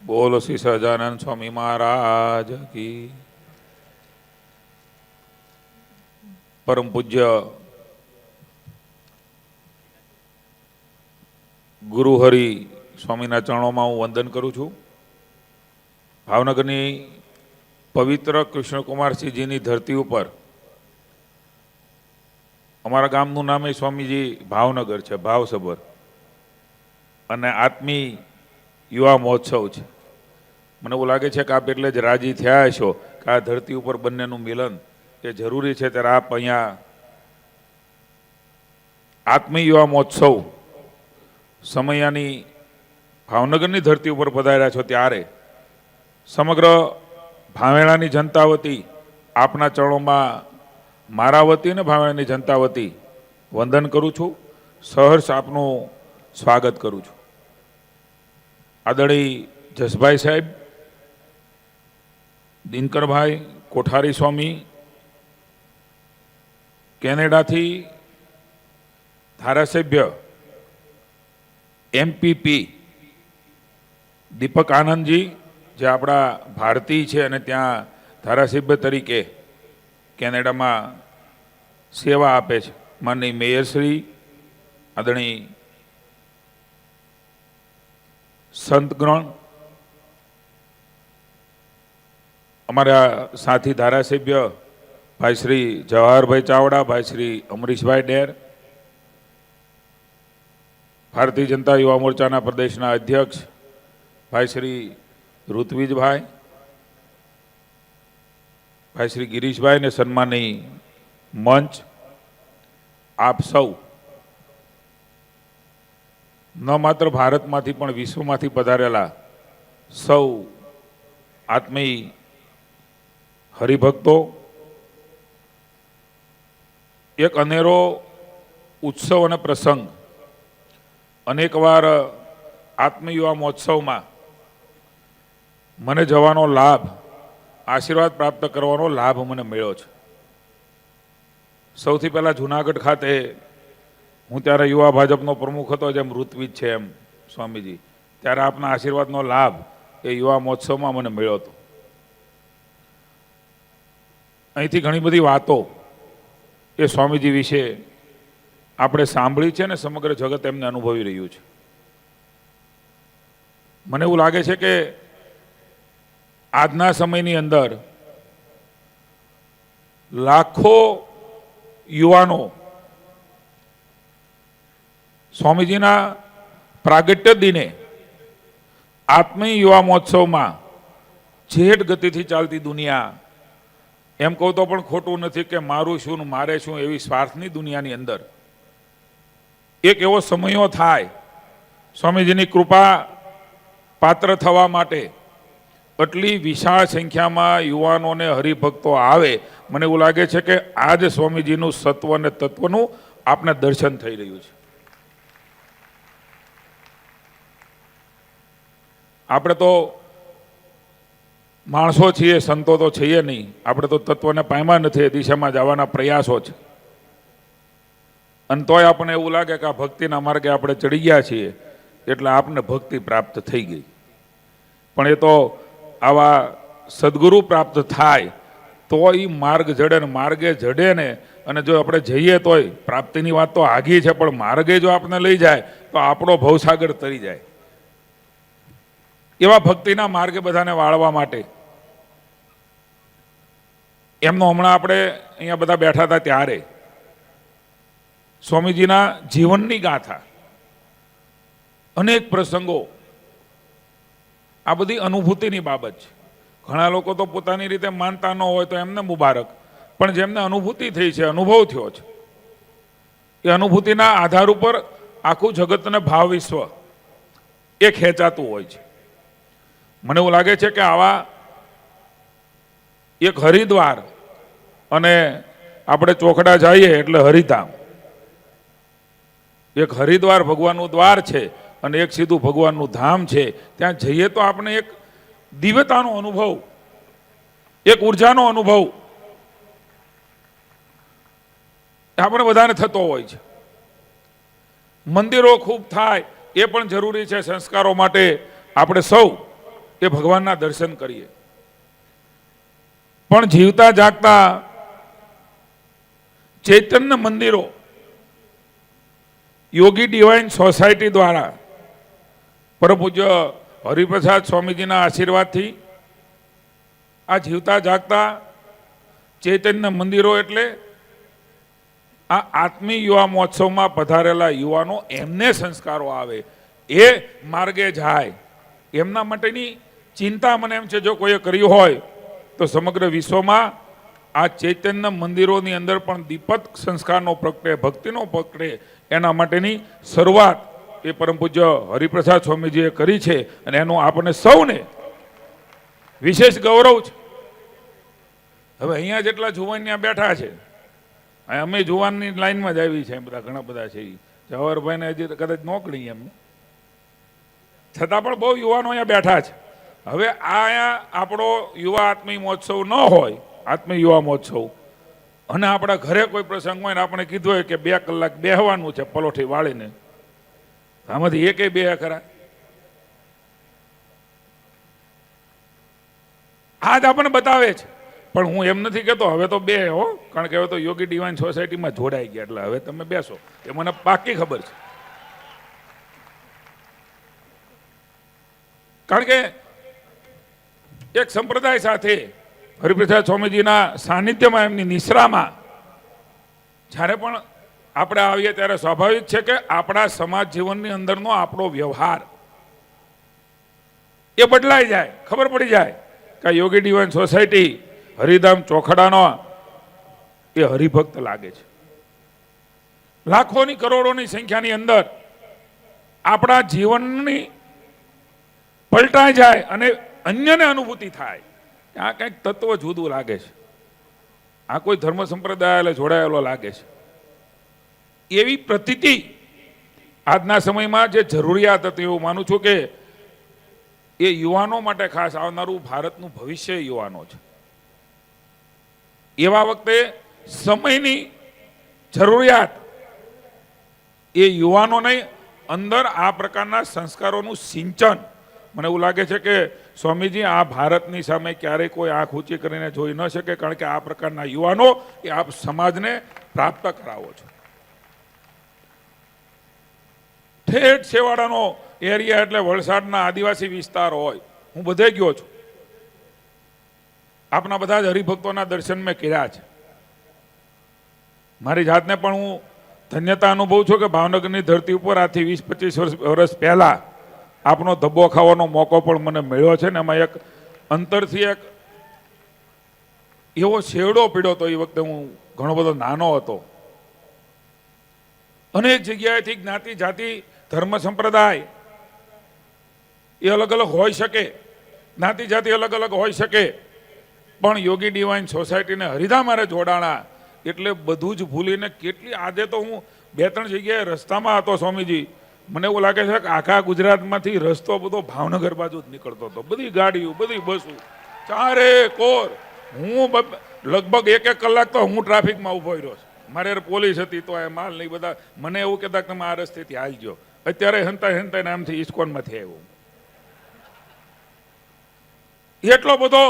બોલો શ્રી સહજાનંદ સ્વામી મહારાજ કી. પરમ પૂજ્ય ગુરુહરિ સ્વામીના ચરણોમાં હું વંદન કરું છું. ભાવનગરની પવિત્ર કૃષ્ણકુમારસિંહજીની ધરતી ઉપર અમારા ગામનું નામ એ સ્વામીજી ભાવનગર છે, ભાવસભર, અને આત્મી યુવા મહોત્સવ છે. મને એવું લાગે છે કે આપ એટલે જ રાજી થયા છો કે આ ધરતી ઉપર બંનેનું મિલન એ જરૂરી છે, ત્યારે આપ અહીંયા આત્મી યુવા મહોત્સવ સમયાની ભાવનગરની ધરતી ઉપર પધાર્યા છો, ત્યારે સમગ્ર ભાવેણાની જનતા વતી આપના ચરણોમાં મારા વતી અને ભાવેણાની જનતા વતી વંદન કરું છું. સહર્ષ આપનું સ્વાગત કરું છું. આદરણીય જસભાઈ સાહેબ, દિનકરભાઈ કોઠારી સ્વામી, કેનેડાથી ધારાસભ્ય એમપીપી દીપક આનંદજી, જે આપણા ભારતીય છે અને ત્યાં ધારાસભ્ય તરીકે કેનેડામાં સેવા આપે છે. માનનીય મેયરશ્રી, આદરણીય સંતગણ, અમારા સાથી ધારાસભ્ય ભાઈ શ્રી જવાહરભાઈ ચાવડા, ભાઈ શ્રી અમરીશભાઈ ડેર, ભારતીય જનતા યુવા મોરચાના પ્રદેશના અધ્યક્ષ ભાઈ શ્રી ઋત્વિજભાઈ, ભાઈ શ્રી ગિરીશભાઈ ને સન્માની મંચ, આપ સૌ ન માત્ર ભારતમાંથી પણ વિશ્વમાંથી પધારેલા સૌ આત્મી હરિભક્તો, એક અનેરો ઉત્સવ અને પ્રસંગ, અનેકવાર આત્મી યુવા મહોત્સવમાં મને જવાનો લાભ, આશીર્વાદ પ્રાપ્ત કરવાનો લાભ મને મળ્યો છે. સૌથી પહેલાં જુનાગઢ ખાતે હું ત્યારે યુવા ભાજપનો પ્રમુખ હતો, જેમ ઋત્વિજ છે એમ સ્વામીજી, ત્યારે આપના આશીર્વાદનો લાભ એ યુવા મહોત્સવમાં મને મળ્યો હતો. અહીંથી ઘણી બધી વાતો એ સ્વામીજી વિશે આપણે સાંભળી છે ને સમગ્ર જગત એમને અનુભવી રહ્યું છે. મને એવું લાગે છે કે આજના સમયની અંદર લાખો યુવાનો સ્વામીજીના પ્રાગટ્ય દિને આત્મી યુવા મહોત્સવમાં જેટ ગતિથી ચાલતી દુનિયા, એમ કહું તો પણ ખોટું નથી કે મારું શું મારે શું એવી સ્વાર્થની દુનિયાની અંદર એક એવો સમયો થાય સ્વામીજીની કૃપા પાત્ર થવા માટે આટલી વિશાળ સંખ્યામાં યુવાનોને હરિભક્તો આવે. મને એવું લાગે છે કે આજ સ્વામીજીનું સત્વ અને તત્વનું આપને દર્શન થઈ રહ્યું છે. આપણે તો માણસો છીએ, સંતો તો છીએ નહીં. આપણે તો તત્વને પામ્યા નથી, એ દિશામાં જવાના પ્રયાસો છે. અને તોય આપણને એવું લાગે કે આ ભક્તિના માર્ગે આપણે ચડી ગયા છીએ એટલે આપને ભક્તિ પ્રાપ્ત થઈ ગઈ. પણ એ તો આવા સદગુરુ પ્રાપ્ત થાય તો એ માર્ગ જડે ને, માર્ગે જડે ને, અને જો આપણે જઈએ તોય પ્રાપ્તિની વાત તો આગી છે, પણ માર્ગે જો આપણે લઈ જાય તો આપણો ભવસાગર તરી જાય. એવા ભક્તિના માર્ગે બધાને વાળવા માટે એમનો હમણાં આપણે અહીંયા બધા બેઠા હતા ત્યારે સ્વામીજીના જીવનની ગાથા, અનેક પ્રસંગો, આ બધી અનુભૂતિની બાબત છે. ઘણા લોકો તો પોતાની રીતે માનતા ન હોય તો એમને મુબારક, પણ જેમને અનુભૂતિ થઈ છે, અનુભવ થયો છે, એ અનુભૂતિના આધાર ઉપર આખું જગત અને ભાવ વિશ્વ એ ખેંચાતું હોય છે. મને એવું લાગે છે કે આવા એક હરિદ્વાર, અને આપણે ચોકડા જઈએ એટલે હરિધામ, એક હરિદ્વાર ભગવાનનું દ્વાર છે અને એક સીધું ભગવાનનું ધામ છે. ત્યાં જઈએ તો આપણે એક દિવ્યતાનો અનુભવ, એક ઉર્જાનો અનુભવ આપણે બધાને થતો હોય છે. મંદિરો ખૂબ થાય એ પણ જરૂરી છે સંસ્કારો માટે. આપણે સૌ એ ભગવાનના દર્શન કરીએ. પણ જીવતા જાગતા ચૈતન્ય મંદિરો યોગી ડિવાઇન સોસાયટી દ્વારા પરમ પૂજ્ય હરિપ્રસાદ સ્વામીજીના આશીર્વાદથી આ જીવતા જાગતા ચૈતન્ય મંદિરો એટલે આ આત્મી યુવા મહોત્સવમાં પધારેલા યુવાનો એમને સંસ્કારો આવે, એ માર્ગે જાય, એમના માટેની ચિંતા મને એમ છે જો કોઈએ કરી હોય તો સમગ્ર વિશ્વમાં આ ચૈતન્ય મંદિરોની અંદર પણ દીપક સંસ્કારનો પ્રગટે, ભક્તિનો પ્રગટે, એના માટેની શરૂઆત એ પરમ પૂજ્ય હરિપ્રસાદ સ્વામીજીએ કરી છે અને એનું આપણને સૌને વિશેષ ગૌરવ છે. હવે અહીંયા જેટલા જુવાન ત્યાં બેઠા છે, અમે જુવાનની લાઈનમાં જ આવી છે, બધા ઘણા બધા છે. જવાહરભાઈને હજી કદાચ નોકરી એમ, છતાં પણ બહુ યુવાનો અહીંયા બેઠા છે. હવે આ અહીંયા આપણો યુવા આત્મી મહોત્સવ ન હોય, આત્મી યુવા મહોત્સવ, અને આપણા ઘરે કોઈ પ્રસંગ હોય ને આપણે કીધું હોય કે 2 કલાક બેહવાનું છે પલોઠી વાળીને, આમાંથી એકે બે ખરા? આ જ આપણને બતાવે છે. પણ હું એમ નથી કહેતો હવે તો બે હો, કારણ કે હવે તો યોગી ડિવાઇન સોસાયટીમાં જોડાઈ ગયા, એટલે હવે તમે બેસો, એ મને પાકી ખબર છે. કારણ કે એક સંપ્રદાય સાથે હરિપ્રસાદ સ્વામીજીના સાનિધ્યમાં, એમની નિશ્રામાં જ્યારે પણ આપણે આવીએ ત્યારે સ્વાભાવિક છે કે આપણા સમાજ જીવનની અંદરનો આપણો વ્યવહાર એ બદલાઈ જાય, ખબર પડી જાય કે યોગી ડિવાઇન સોસાયટી હરિધામ ચોખડાનો એ હરિભક્ત લાગે છે. લાખોની કરોડોની સંખ્યાની અંદર આપણા જીવનની પલટાઈ જાય અને અન્યને અનુભૂતિ થાય કે આ કંઈક તત્વ જુદું લાગે છે, આ કોઈ ધર્મ સંપ્રદાય જોડાયેલો લાગે છે, એવી પ્રતીતિ આજના સમયમાં જે જરૂરિયાત હતી, એવું માનું છું કે એ યુવાનો માટે ખાસ આવનારું ભારતનું ભવિષ્ય યુવાનો છે. એવા વખતે સમયની જરૂરિયાત એ યુવાનોને અંદર આ પ્રકારના સંસ્કારોનું સિંચન, મને એવું લાગે છે કે સ્વામીજી આ ભારતની સામે ક્યારેય કોઈ આંખ ઊંચી કરીને જોઈ ન શકે, કારણ કે આ પ્રકારના યુવાનો એ આપ સમાજને પ્રાપ્ત કરાવો છો. ઠેઠ છેવાડાનો એરિયા એટલે વલસાડના આદિવાસી વિસ્તાર હોય, હું બધે ગયો છું, આપના બધા જ હરિભક્તોના દર્શન મેં કર્યા છે. મારી જાતને પણ હું ધન્યતા અનુભવું છું કે ભાવનગરની ધરતી ઉપર આથી 20-25 વર્ષ પહેલા આપનો ધબ્બો ખાવાનો મોકો પણ મને મળ્યો છે ને એમાં એક અંતરથી એક એવો શેવડો પીડ્યો હતો. એ વખતે હું ઘણો બધો નાનો હતો. અનેક જગ્યાએથી જ્ઞાતિ જાતિ ધર્મ સંપ્રદાય એ અલગ અલગ હોઈ શકે, જ્ઞાતિ જાતિ અલગ અલગ હોઈ શકે, પણ યોગી ડિવાઇન સોસાયટીને હરિધામારે જોડાણા એટલે બધું જ ભૂલીને કેટલી, આજે તો હું 2-3 જગ્યાએ રસ્તામાં હતો સ્વામીજી, મને એવું લાગે છે કે આખા ગુજરાતમાંથી રસ્તો બધો ભાવનગર બાજુ જ નીકળતો હતો, બધી ગાડીઓ, બધી બસો, ચારે કોર. હું લગભગ 1-1 કલાક તો હું ટ્રાફિકમાં ઊભો રહ્યો છું. મારે પોલીસ હતી તો એ માલ નહીં, બધા મને એવું કહેતા કે તમે આ રસ્તેથી હાલજો. અત્યારે હંતાઈ નામથી ઇસ્કોનમાંથી આવ્યો. એટલો બધો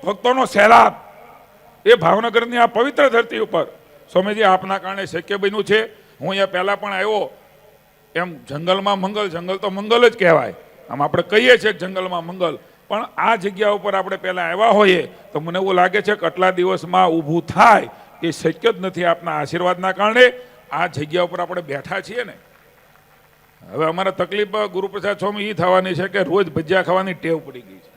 ભક્તોનો સહેલાબ એ ભાવનગરની આ પવિત્ર ધરતી ઉપર સ્વામીજી આપના કારણે શક્ય બન્યું છે. હું અહીંયા પહેલા પણ આવ્યો, એમ જંગલમાં મંગલ, જંગલ તો મંગલ જ કહેવાય, આમ આપણે કહીએ છીએ જંગલમાં મંગલ, પણ આ જગ્યા ઉપર આપણે પહેલા આવ્યા હોઈએ તો મને એવું લાગે છે કે આટલા દિવસમાં ઊભું થાય એ શક્ય જ નથી. આપના આશીર્વાદના કારણે આ જગ્યા ઉપર આપણે બેઠા છીએ ને. હવે અમારા તકલીફ ગુરુપ્રસાદ સ્વામી એ થવાની છે કે રોજ ભજીયા ખાવાની ટેવ પડી ગઈ છે.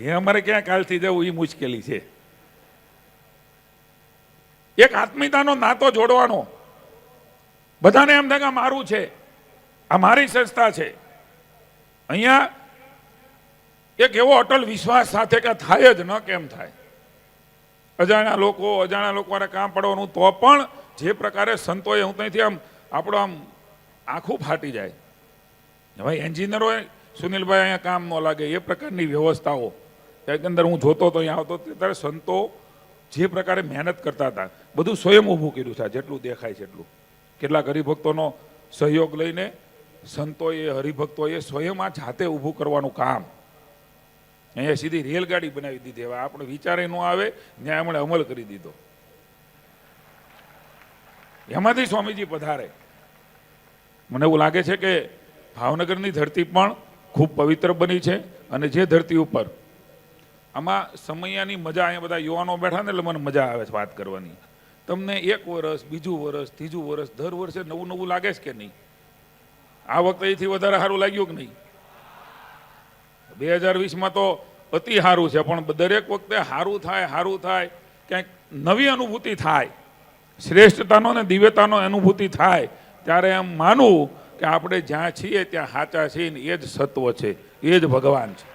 એ અમારે ક્યાં કાલથી જવું એ મુશ્કેલી છે. એક આત્મીયતાનો નાતો જોડવાનો, બધાને એમ થાય કે મારું છે, આ મારી સંસ્થા છે. અહીંયા એક એવો અટલ વિશ્વાસ સાથે કે થાય જ ન કેમ થાય. અજાણ્યા લોકો વાળા કામ પડવાનું તો પણ જે પ્રકારે સંતોએ, હું ત્યાંથી આમ આપણો આમ આખું ફાટી જાય. હવે એન્જિનિયરોએ સુનિલભાઈ અહીંયા કામ ન લાગે એ પ્રકારની વ્યવસ્થાઓ એકંદર હું જોતો તો અહીંયા આવતો ત્યારે સંતો જે પ્રકારે મહેનત કરતા હતા બધું સ્વયં ઊભું કર્યું છે. જેટલું દેખાય છે એટલું. કેટલાક હરિભક્તોનો સહયોગ લઈને સંતોએ, હરિભક્તોએ સ્વયં આ જાતે ઊભું કરવાનું કામ અહીંયા સીધી રેલગાડી બનાવી દીધી. હવે આપણે વિચારે ન આવે ત્યાં એમણે અમલ કરી દીધો. એમાંથી સ્વામીજી પધારે. મને એવું લાગે છે કે ભાવનગરની ધરતી પણ ખૂબ પવિત્ર બની છે. અને જે ધરતી ઉપર આમાં સમયાની મજા, અહીંયા બધા યુવાનો બેઠા ને એટલે મને મજા આવે છે વાત કરવાની. તમને 1 વર્ષ, બીજું વર્ષ, ત્રીજું વર્ષ, દર વર્ષે નવું નવું લાગે છે કે નહીં? આ વખતે એથી વધારે સારું લાગ્યું કે નહીં? 2020માં તો અતિ સારું છે, પણ દરેક વખતે સારું થાય, ક્યાંક નવી અનુભૂતિ થાય, શ્રેષ્ઠતાનો ને દિવ્યતાનો અનુભૂતિ થાય, ત્યારે એમ માનવું કે આપણે જ્યાં છીએ ત્યાં સાચા છીએ ને એ જ સત્વ છે, એ જ ભગવાન છે.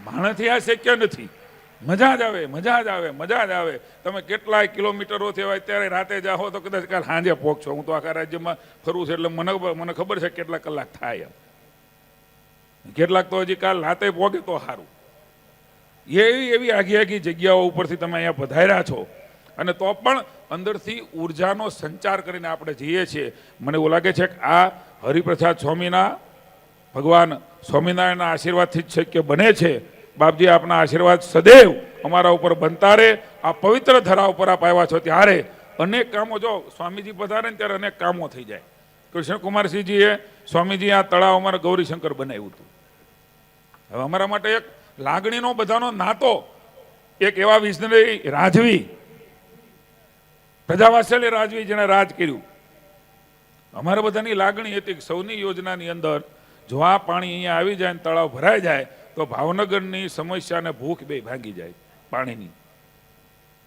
માણસથી આ શક્ય નથી. મજા જ આવે. તમે કેટલાય કિલોમીટરોથી હોય ત્યારે રાતે જાઓ તો કદાચ કાલ સાંજે પહોંચશો. હું તો આખા રાજ્યમાં ફરું છું એટલે મને ખબર છે કેટલા કલાક થાય એમ. કેટલાક તો હજી કાલ રાતે પહોંચે તો સારું. એવી આઘી જગ્યાઓ ઉપરથી તમે અહીંયા પધાર્યા છો અને તો પણ અંદરથી ઉર્જાનો સંચાર કરીને આપણે જઈએ છીએ. મને એવું લાગે છે કે આ હરિપ્રસાદ સ્વામીના, ભગવાન સ્વામિનારાયણના આશીર્વાદથી જ શક્ય બને છે. બાપજી, આપના આશીર્વાદ સદૈવ અમારા ઉપર બનતા રહે. આ પવિત્ર ધરા ઉપર આપ આવ્યા છો ત્યારે અનેક કામો, જો સ્વામીજી પધારે ને ત્યારે અનેક કામો થઈ જાય. કૃષ્ણકુમારસિંહજીએ સ્વામીજી આ તળાવ અમારા ગૌરીશંકર બનાવ્યું હતું. હવે અમારા માટે એક લાગણીનો બધાનો નાતો, એક એવા વિઝનરી રાજવી, પ્રજાવાત્સલ્ય રાજવી જેણે રાજ કર્યું. અમારા બધાની લાગણી હતી કે સૌની યોજનાની અંદર જો આ પાણી અહીંયા આવી જાય ને તળાવ ભરાઈ જાય તો ભાવનગરની સમસ્યાને ભૂખ બે ભાંગી જાય પાણીની.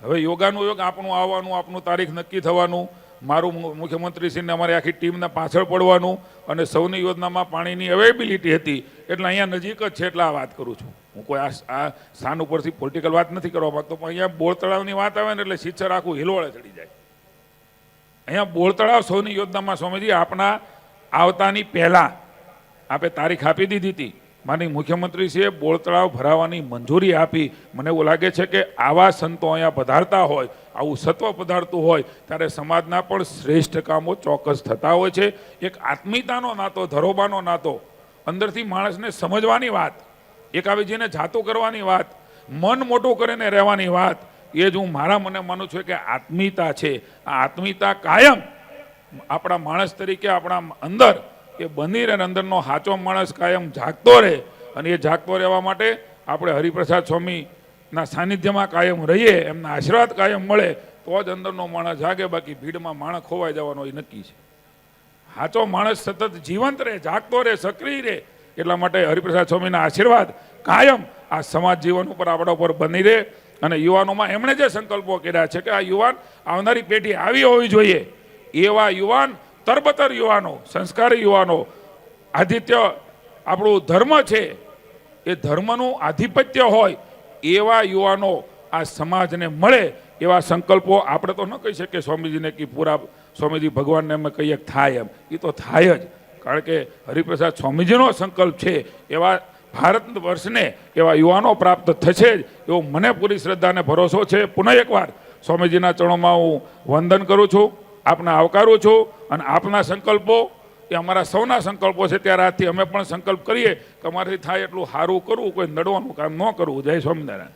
હવે યોગાનું યોગ આપણું આવવાનું, આપણું તારીખ નક્કી થવાનું, મારું મુખ્યમંત્રીશ્રીને અમારી આખી ટીમને પાછળ પડવાનું અને સૌની યોજનામાં પાણીની અવેલેબિલિટી હતી એટલે અહીંયા નજીક જ છે એટલે આ વાત કરું છું. હું કોઈ આ સ્થાન ઉપરથી પોલિટિકલ વાત નથી કરવા માંગતો, પણ અહીંયા બોળ તળાવની વાત આવે ને એટલે શિક્ષર આખું હિલોળે ચડી જાય. અહીંયા બોળ તળાવ સૌની યોજનામાં સ્વામીજી આપના આવતાની પહેલા આપે તારીખ આપી દીધી હતી. માની મુખ્યમંત્રીશ્રીએ બોળ તળાવ ભરાવાની મંજૂરી આપી. મને એવું લાગે છે કે આવા સંતો અહીંયા પધારતા હોય, આવું સત્વ પધારતું હોય ત્યારે સમાજના પણ શ્રેષ્ઠ કામો ચોક્કસ થતા હોય છે. એક આત્મીયતાનો નાતો, ધરોબાનો નાતો, અંદરથી માણસને સમજવાની વાત, એકાબીજીને જાતું કરવાની વાત, મન મોટું કરીને રહેવાની વાત, એ જ હું મારા મને માનું છું કે આત્મીયતા છે. આ આત્મીયતા કાયમ આપણા માણસ તરીકે આપણા અંદર એ બની રહે, અંદરનો સાચો માણસ કાયમ જાગતો રહે. અને એ જાગતો રહેવા માટે આપણે હરિપ્રસાદ સ્વામીના સાનિધ્યમાં કાયમ રહીએ, એમના આશીર્વાદ કાયમ મળે તો જ અંદરનો માણસ જાગે. બાકી ભીડમાં માણસ ખોવાઈ જવાનો એ નક્કી છે. સાચો માણસ સતત જીવંત રહે, જાગતો રહે, સક્રિય રહે. એટલા માટે હરિપ્રસાદ સ્વામીના આશીર્વાદ કાયમ આ સમાજ જીવન ઉપર આપણા ઉપર બની રહે. અને યુવાનોમાં એમણે જે સંકલ્પો કર્યા છે કે આ યુવાન, આવનારી પેઢી આવી હોવી જોઈએ, એવા યુવાન, તરબતર યુવાનો, સંસ્કારી યુવાનો, આદિત્ય આપણું ધર્મ છે એ ધર્મનું આધિપત્ય હોય એવા યુવાનો આ સમાજને મળે, એવા સંકલ્પો આપણે તો ન કહી શકીએ સ્વામીજીને કે પૂરા સ્વામીજી ભગવાનને અમે કહીએ થાય એમ, એ તો થાય જ. કારણ કે હરિપ્રસાદ સ્વામીજીનો સંકલ્પ છે એવા ભારત વર્ષને એવા યુવાનો પ્રાપ્ત થશે જ એવો મને પૂરી શ્રદ્ધા અને ભરોસો છે. પુનઃ એકવાર સ્વામીજીના ચરણોમાં હું વંદન કરું છું, આપને આવકારું છું. અને આપના સંકલ્પો એ અમારા સૌના સંકલ્પો છે, ત્યારે આજથી અમે પણ સંકલ્પ કરીએ કે અમારાથી થાય એટલું સારું કરવું, કોઈ નડવાનું કામ ન કરવું. જય સ્વામિનારાયણ.